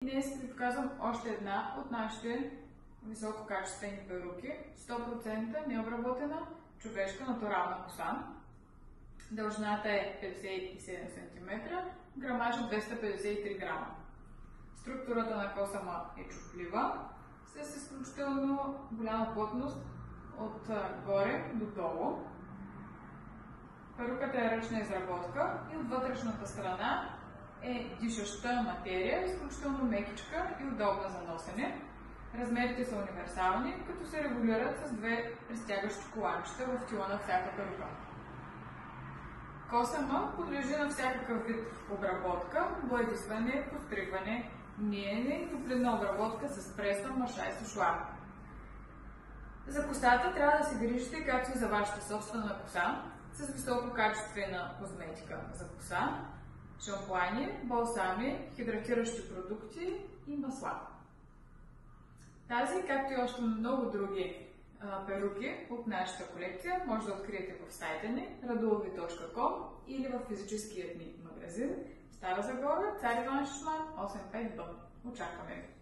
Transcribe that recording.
Днес ви показвам още една от нашите висококачествени перуки. 100% необработена човешка натурална коса. Дължината е 57 см, грамажа 253 грама. Структурата на косама е чуплива, с изключително голяма плътност от горе до долу. Перуката е ръчна изработка и от вътрешната страна е дишаща материя, изключително мекичка и удобна за носене. Размерите са универсални, като се регулират с две разтягащи коланчета в тила на всяка перука. Косама подлежи на всякакъв вид обработка, гладисване, постригване, миене и топлинна обработка с преса, маша и сушла. За косата трябва да се грижите както и за вашата собствена коса, с висококачествена козметика за коса, шампуани, балсами, хидратиращи продукти и масла. Тази, както и още много други перуки от нашата колекция може да откриете в сайта ни radulovi.com или в физическият ни магазин Стара Загора, Цар Иван Шишман, 85Б. Очакваме ви!